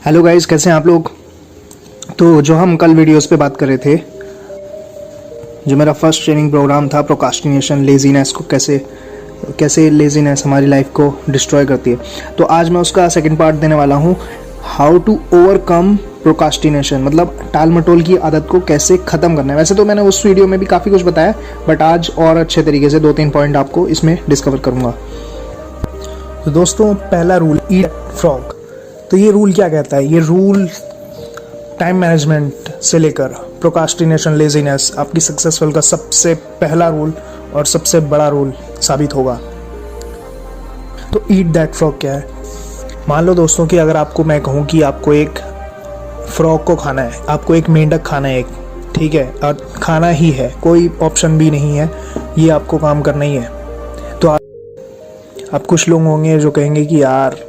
Hello guys, कैसे हैं आप लोग। तो जो हम कल वीडियोस पे बात कर रहे थे, जो मेरा फर्स्ट ट्रेनिंग प्रोग्राम था प्रोकास्टिनेशन, लेजीनेस को कैसे लेजीनेस हमारी लाइफ को डिस्ट्रॉय करती है, तो आज मैं उसका सेकंड पार्ट देने वाला हूँ। हाउ टू ओवरकम प्रोकास्टिनेशन, मतलब टाल मटोल की आदत को कैसे ख़त्म करना है। वैसे तो मैंने उस वीडियो में भी काफ़ी कुछ बताया, बट आज और अच्छे तरीके से 2-3 पॉइंट आपको इसमें डिस्कवर करूँगा। तो दोस्तों, पहला रूल, ईट फ्रॉग। तो ये रूल क्या कहता है? ये रूल टाइम मैनेजमेंट से लेकर प्रोकास्टिनेशन, लेजीनेस, आपकी सक्सेसफुल का सबसे पहला रूल और सबसे बड़ा रूल साबित होगा। तो ईट दैट फ्रॉग क्या है? मान लो दोस्तों कि अगर आपको मैं कहूँ कि आपको एक फ्रॉग को खाना है, आपको एक मेंढक खाना है, एक, ठीक है, और खाना ही है, कोई ऑप्शन भी नहीं है, ये आपको काम करना ही है। तो आप कुछ लोग होंगे जो कहेंगे कि यार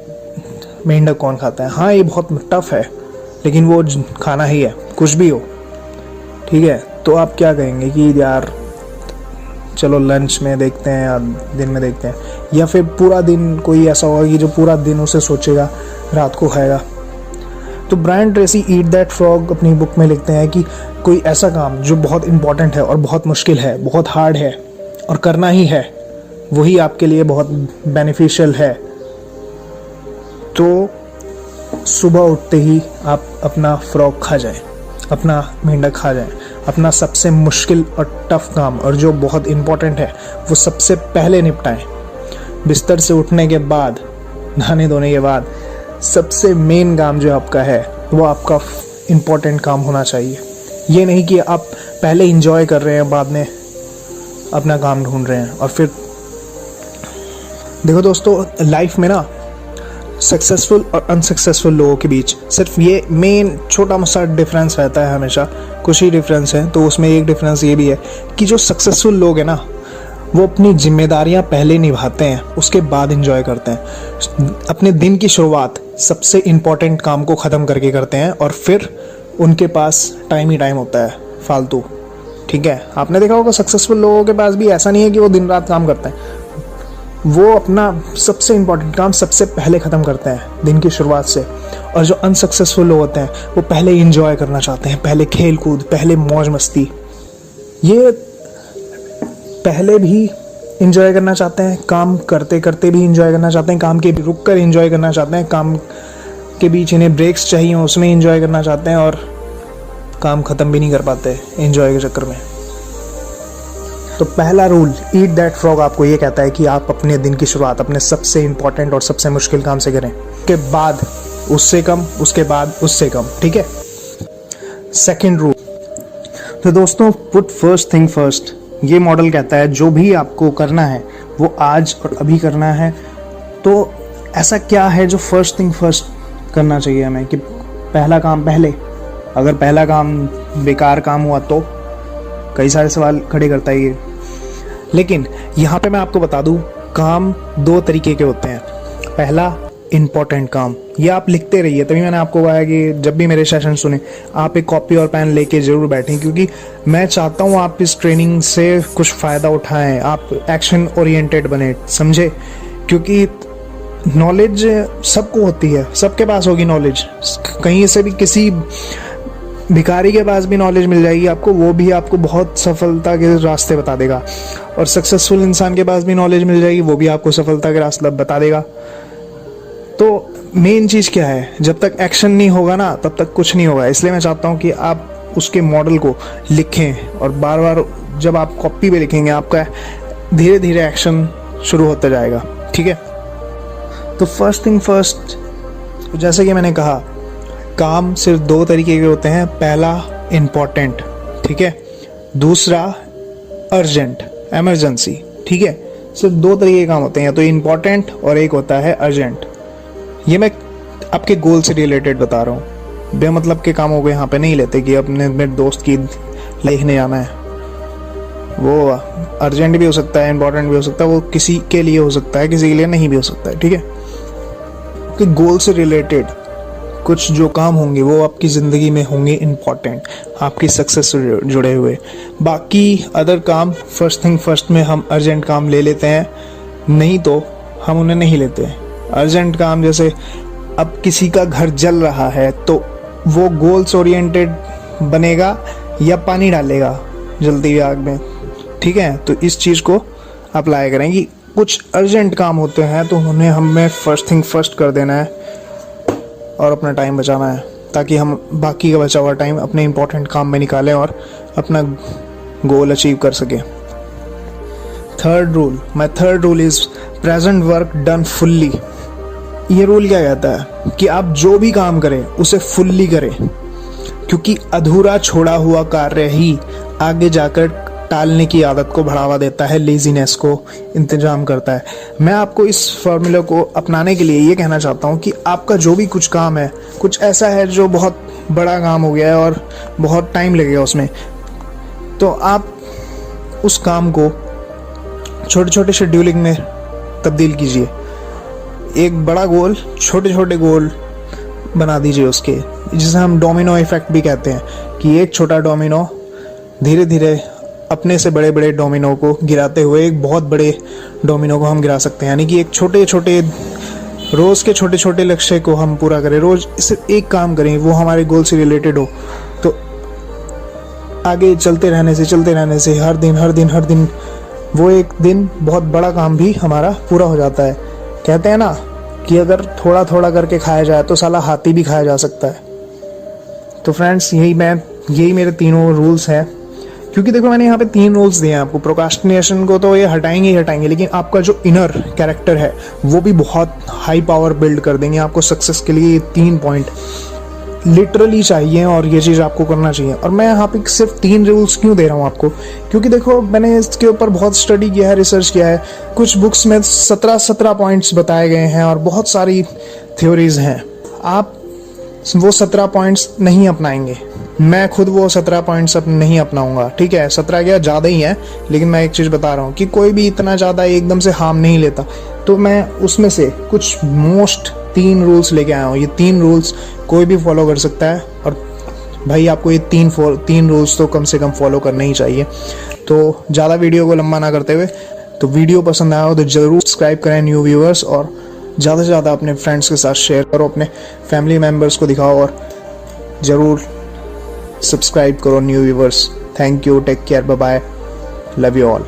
मेंढक कौन खाता है, हाँ ये बहुत टफ है, लेकिन वो खाना ही है, कुछ भी हो, ठीक है। तो आप क्या कहेंगे कि यार चलो लंच में देखते हैं या दिन में देखते हैं, या फिर पूरा दिन कोई ऐसा होगा कि जो पूरा दिन उसे सोचेगा, रात को खाएगा। तो Brian Tracy eat that frog अपनी बुक में लिखते हैं कि कोई ऐसा काम जो बहुत इंपॉर्टेंट है और बहुत मुश्किल है, बहुत हार्ड है और करना ही है, वही आपके लिए बहुत बेनिफिशियल है। तो सुबह उठते ही आप अपना फ्रॉग खा जाएं, अपना मेंढक खा जाएं, अपना सबसे मुश्किल और टफ काम और जो बहुत इम्पोर्टेंट है वो सबसे पहले निपटाएं। बिस्तर से उठने के बाद, नहाने धोने के बाद सबसे मेन काम जो आपका है वो आपका इम्पोर्टेंट काम होना चाहिए। ये नहीं कि आप पहले इंजॉय कर रहे हैं, बाद में अपना काम ढूंढ रहे हैं। और फिर देखो दोस्तों, लाइफ में ना सक्सेसफुल और अनसक्सेसफुल लोगों के बीच सिर्फ ये मेन छोटा सा डिफरेंस रहता है, हमेशा कुछ ही डिफरेंस है। तो उसमें एक डिफरेंस ये भी है कि जो सक्सेसफुल लोग हैं ना, वो अपनी जिम्मेदारियां पहले निभाते हैं, उसके बाद एंजॉय करते हैं। अपने दिन की शुरुआत सबसे इम्पोर्टेंट काम को ख़त्म करके करते हैं और फिर उनके पास टाइम ही टाइम होता है फालतू, ठीक है। आपने देखा होगा सक्सेसफुल लोगों के पास भी ऐसा नहीं है कि वो दिन रात काम करते हैं, वो अपना सबसे इम्पोर्टेंट काम सबसे पहले ख़त्म करते हैं दिन की शुरुआत से। और जो अनसक्सेसफुल लोग होते हैं वो पहले इंजॉय करना चाहते हैं, पहले खेल कूद, पहले मौज मस्ती, ये पहले भी इंजॉय करना चाहते हैं, काम करते करते भी इंजॉय करना चाहते हैं, काम के रुक कर इंजॉय करना चाहते हैं, काम के बीच इन्हें ब्रेक्स चाहिए उसमें इंजॉय करना चाहते हैं, और काम ख़त्म भी नहीं कर पाते इंजॉय के चक्कर में। तो पहला रूल ईट दैट फ्रॉग आपको ये कहता है कि आप अपने दिन की शुरुआत अपने सबसे इंपॉर्टेंट और सबसे मुश्किल काम से करें, के बाद उससे कम, उसके बाद उससे कम, ठीक है। सेकंड रूल, तो दोस्तों, पुट फर्स्ट थिंग फर्स्ट। ये मॉडल कहता है जो भी आपको करना है वो आज और अभी करना है। तो ऐसा क्या है जो फर्स्ट थिंग फर्स्ट करना चाहिए हमें, कि पहला काम पहले। अगर पहला काम बेकार काम हुआ तो कई सारे सवाल खड़े करता है ये। लेकिन यहाँ पे मैं आपको बता दूँ, काम 2 तरीके के होते हैं। पहला इम्पोर्टेंट काम, ये आप लिखते रहिए। तभी मैंने आपको कहा कि जब भी मेरे सेशन सुने आप एक कॉपी और पेन लेके ज़रूर बैठें, क्योंकि मैं चाहता हूँ आप इस ट्रेनिंग से कुछ फ़ायदा उठाएं, आप एक्शन ओरिएंटेड बने, समझे। क्योंकि नॉलेज सबको होती है, सबके पास होगी नॉलेज, कहीं से भी किसी भिखारी के पास भी नॉलेज मिल जाएगी आपको, वो भी आपको बहुत सफलता के रास्ते बता देगा। और सक्सेसफुल इंसान के पास भी नॉलेज मिल जाएगी, वो भी आपको सफलता के रास्ते बता देगा। तो मेन चीज़ क्या है, जब तक एक्शन नहीं होगा ना तब तक कुछ नहीं होगा। इसलिए मैं चाहता हूँ कि आप उसके मॉडल को लिखें, और बार बार जब आप कॉपी पे लिखेंगे आपका धीरे धीरे एक्शन शुरू होता जाएगा, ठीक है। तो फर्स्ट थिंग फर्स्ट, जैसे कि मैंने कहा, काम सिर्फ 2 तरीके के होते हैं। पहला इम्पोर्टेंट, ठीक है, दूसरा अर्जेंट, एमरजेंसी, ठीक है। सिर्फ 2 तरीके के काम होते हैं, या तो इम्पोर्टेंट और एक होता है अर्जेंट। ये मैं आपके गोल से रिलेटेड बता रहा हूँ, बेमतलब के कामों को यहाँ पे नहीं लेते कि अपने मेरे दोस्त की देखने जाना है। वो अर्जेंट भी हो सकता है, इम्पोर्टेंट भी हो सकता है, वो किसी के लिए हो सकता है, किसी के लिए नहीं भी हो सकता है, ठीक है। कि गोल से रिलेटेड कुछ जो काम होंगे वो आपकी ज़िंदगी में होंगे इम्पॉर्टेंट, आपकी सक्सेस से जुड़े हुए। बाकी अदर काम फर्स्ट थिंग फर्स्ट में हम अर्जेंट काम ले लेते हैं, नहीं तो हम उन्हें नहीं लेते हैं। अर्जेंट काम जैसे अब किसी का घर जल रहा है तो वो गोल्स ओरिएंटेड बनेगा या पानी डालेगा जलती हुई आग में, ठीक है। तो इस चीज़ को अप्लाई करें कि कुछ अर्जेंट काम होते हैं तो उन्हें हमें फर्स्ट थिंग फर्स्ट कर देना है और अपना टाइम बचाना है, ताकि हम बाकी का बचा हुआ टाइम अपने इंपॉर्टेंट काम में निकालें और अपना गोल अचीव कर सकें। Third rule, my third rule is present work done fully. ये रूल क्या कहता है कि आप जो भी काम करें उसे फुल्ली करें, क्योंकि अधूरा छोड़ा हुआ कार्य ही आगे जाकर टालने की आदत को बढ़ावा देता है, लेजीनेस को इंतजाम करता है। मैं आपको इस फॉर्मूले को अपनाने के लिए ये कहना चाहता हूँ कि आपका जो भी कुछ काम है, कुछ ऐसा है जो बहुत बड़ा काम हो गया है और बहुत टाइम लगेगा उसमें, तो आप उस काम को छोटे छोटे शेड्यूलिंग में तब्दील कीजिए। एक बड़ा गोल छोटे छोटे गोल बना दीजिए उसके, जिसे हम डोमिनो इफेक्ट भी कहते हैं, कि एक छोटा डोमिनो धीरे धीरे अपने से बड़े बड़े डोमिनो को गिराते हुए एक बहुत बड़े डोमिनो को हम गिरा सकते हैं। यानी कि एक छोटे छोटे रोज़ के छोटे छोटे लक्ष्य को हम पूरा करें, रोज़ सिर्फ एक काम करें, वो हमारे गोल से रिलेटेड हो, तो आगे चलते रहने से हर दिन वो एक दिन बहुत बड़ा काम भी हमारा पूरा हो जाता है। कहते हैं ना कि अगर थोड़ा थोड़ा करके खाया जाए तो साला हाथी भी खाया जा सकता है। तो फ्रेंड्स, यही मेरे तीनों रूल्स हैं, क्योंकि देखो मैंने यहाँ पे 3 रूल्स दिए हैं आपको। प्रोक्रास्टिनेशन को तो ये हटाएंगे, लेकिन आपका जो इनर कैरेक्टर है वो भी बहुत हाई पावर बिल्ड कर देंगे आपको। सक्सेस के लिए ये 3 पॉइंट लिटरली चाहिए और ये चीज़ आपको करना चाहिए। और मैं यहाँ पे सिर्फ 3 रूल्स क्यों दे रहा हूँ आपको, क्योंकि देखो मैंने इसके ऊपर बहुत स्टडी किया है, रिसर्च किया है। कुछ बुक्स में 17 पॉइंट्स बताए गए हैं और बहुत सारी थ्योरीज हैं। आप वो 17 पॉइंट्स नहीं अपनाएंगे, मैं खुद वो 17 पॉइंट्स अब नहीं अपनाऊंगा, ठीक है। 17 क्या ज़्यादा ही है, लेकिन मैं एक चीज़ बता रहा हूँ कि कोई भी इतना ज़्यादा एकदम से हार्म नहीं लेता। तो मैं उसमें से कुछ 3 रूल्स लेके आया हूँ। ये 3 रूल्स कोई भी फॉलो कर सकता है, और भाई आपको ये 3 रूल्स तो कम से कम फॉलो करने ही चाहिए। तो ज़्यादा वीडियो को लंबा ना करते हुए, तो वीडियो पसंद आया हो तो ज़रूर सब्सक्राइब करें न्यू व्यूअर्स, और ज़्यादा से ज़्यादा अपने फ्रेंड्स के साथ शेयर करो, अपने फैमिली मेम्बर्स को दिखाओ, और ज़रूर सब्सक्राइब करो new viewers. Thank you, take care, bye bye, love you all.